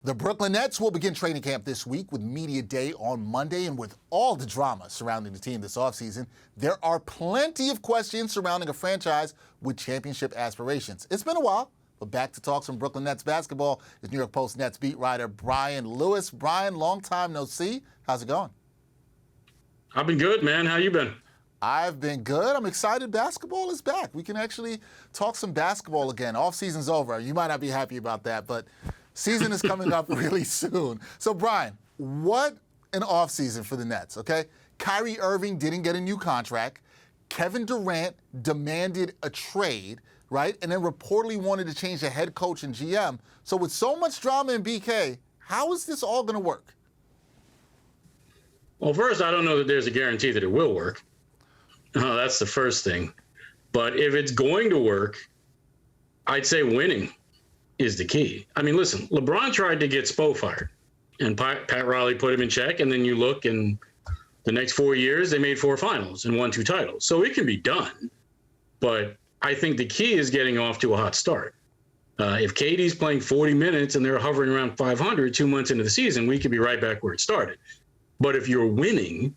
The Brooklyn Nets will begin training camp this week with Media Day on Monday, and with all the drama surrounding the team this offseason, there are plenty of questions surrounding a franchise with championship aspirations. It's been a while, but back to talk some Brooklyn Nets basketball is New York Post Nets beat writer Brian Lewis. Brian, long time no see. How's it going? I've been good, man. How you been? I've been good. I'm excited. Basketball is back. We can actually talk some basketball again. Off-season's over. You might not be happy about that, but season is coming up really soon. So, Brian, what an offseason for the Nets, okay? Kyrie Irving didn't get a new contract. Kevin Durant demanded a trade, right? And then reportedly wanted to change the head coach and GM. So with so much drama in BK, how is this all going to work? Well, first, I don't know that there's a guarantee that it will work. That's the first thing. But if it's going to work, I'd say winning is the key. I mean, listen, LeBron tried to get Spo fired, and Pat Riley put him in check, and then you look, and the next 4 years, they made 4 finals and won 2 titles. So it can be done. But I think the key is getting off to a hot start. If KD's playing 40 minutes and they're hovering around 500 2 months into the season, we could be right back where it started. But if you're winning,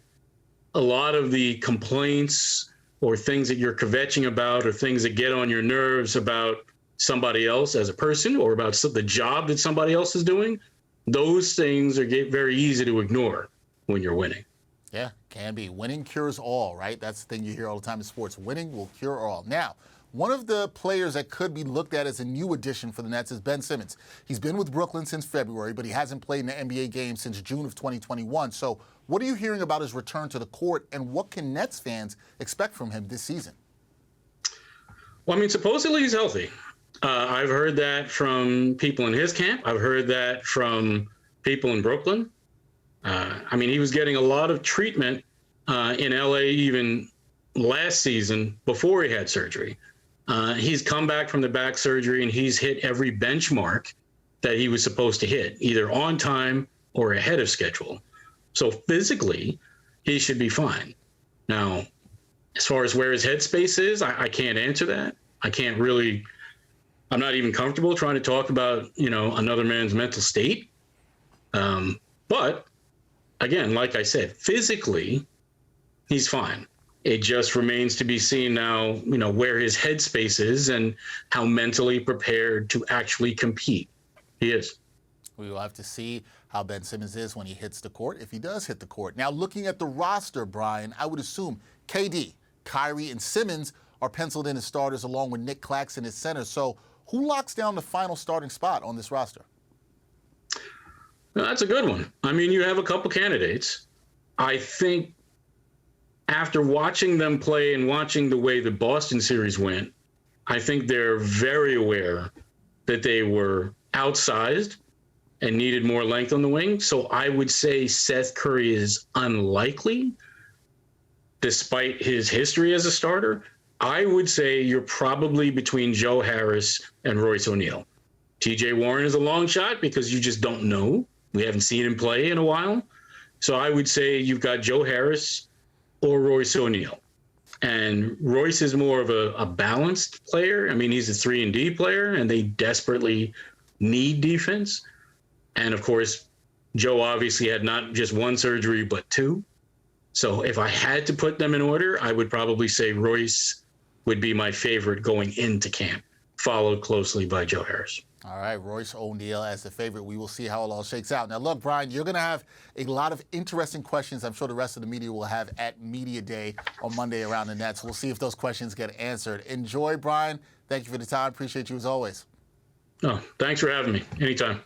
a lot of the complaints or things that you're kvetching about or things that get on your nerves about somebody else as a person or about the job that somebody else is doing, those things are very easy to ignore when you're winning. Yeah, can be. Winning cures all, right? That's the thing you hear all the time in sports. Winning will cure all. Now, one of the players that could be looked at as a new addition for the Nets is Ben Simmons. He's been with Brooklyn since February, but he hasn't played in an NBA game since June of 2021. So what are you hearing about his return to the court, and what can Nets fans expect from him this season? Well, I mean, supposedly he's healthy. I've heard that from people in his camp. I've heard that from people in Brooklyn. I mean, he was getting a lot of treatment in LA even last season before he had surgery. He's come back from the back surgery and he's hit every benchmark that he was supposed to hit, either on time or ahead of schedule. So physically, he should be fine. Now, as far as where his headspace is, I can't answer that. I'm not even comfortable trying to talk about, another man's mental state. But again, like I said, physically, he's fine. It just remains to be seen now, where his headspace is and how mentally prepared to actually compete he is. We will have to see how Ben Simmons is when he hits the court, if he does hit the court. Now, looking at the roster, Brian, I would assume KD, Kyrie, and Simmons are penciled in as starters along with Nick Claxton as center. So who locks down the final starting spot on this roster? Well, that's a good one. I mean, you have a couple candidates. I think after watching them play and watching the way the Boston series went, I think they're very aware that they were outsized and needed more length on the wing. So I would say Seth Curry is unlikely, despite his history as a starter. I would say you're probably between Joe Harris and Royce O'Neal. TJ Warren is a long shot because you just don't know. We haven't seen him play in a while. So I would say you've got Joe Harris or Royce O'Neal. And Royce is more of a balanced player. I mean, he's a 3-and-D player, and they desperately need defense. And, of course, Joe obviously had not just 1 surgery, but 2. So if I had to put them in order, I would probably say Royce would be my favorite going into camp, followed closely by Joe Harris. All right, Royce O'Neal as the favorite. We will see how it all shakes out. Now, look, Brian, you're going to have a lot of interesting questions I'm sure the rest of the media will have at Media Day on Monday around the Nets. We'll see if those questions get answered. Enjoy, Brian. Thank you for the time. Appreciate you as always. Oh, thanks for having me. Anytime.